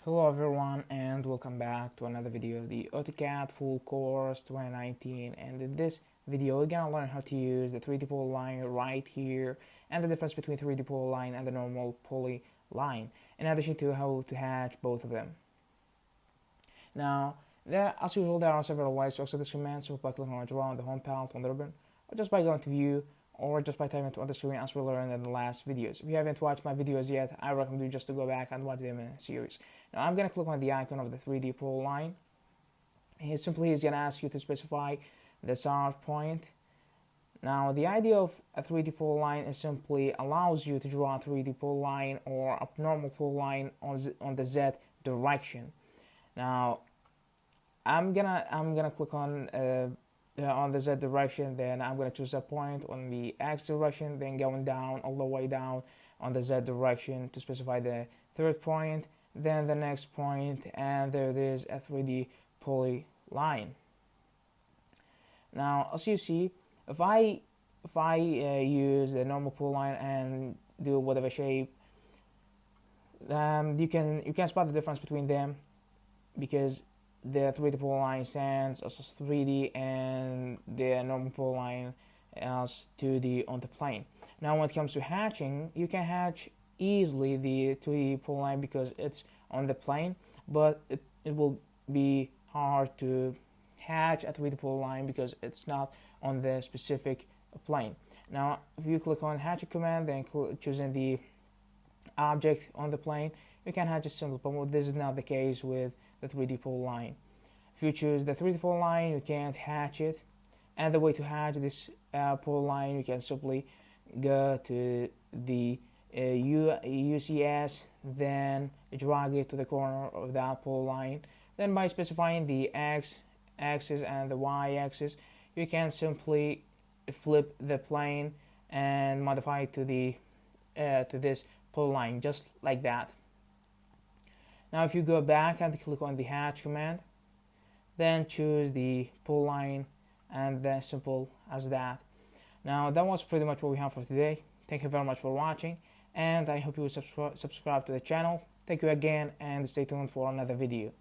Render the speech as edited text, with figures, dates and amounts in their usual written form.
Hello everyone and welcome back to another video of the AutoCAD full course 2019, and in this video we're gonna learn how to use the 3D polyline right here and the difference between 3D polyline and the normal polyline, in addition to how to hatch both of them. Now, as usual, there are several ways to access this command, so by clicking on draw on the home palette on the ribbon, or just by going to view, or just by typing it on the screen as we learned in the last videos. If you haven't watched my videos yet, I recommend you just to go back and watch them in a series. Now I'm going to click on the icon of the 3D polyline. It simply is going to ask you to specify the start point. Now the idea of a 3D polyline is simply allows you to draw a 3D polyline or a normal polyline on the Z direction. Now I'm gonna click on the Z direction, then I'm going to choose a point on the X direction, then going down all the way down on the Z direction to specify the third point, then the next point, and there it is, a 3D polyline. Now as you see, if I use the normal polyline and do whatever shape, you can spot the difference between them, because the 3D polyline stands as 3D and the normal polyline as 2D on the plane. Now when it comes to hatching, you can hatch easily the 2D polyline because it's on the plane, but it will be hard to hatch a 3D polyline because it's not on the specific plane. Now if you click on hatching command, then choosing the object on the plane, you can hatch a simple, but this is not the case with the 3D polyline. If you choose the 3D polyline, you can't hatch it, and the way to hatch this polyline, you can simply go to the UCS, then drag it to the corner of that polyline. Then by specifying the X axis and the Y axis, you can simply flip the plane and modify it to this polyline, just like that. Now if you go back and click on the hatch command, then choose the polyline, and then simple as that. Now that was pretty much what we have for today. Thank you very much for watching, and I hope you will subscribe to the channel. Thank you again, and stay tuned for another video.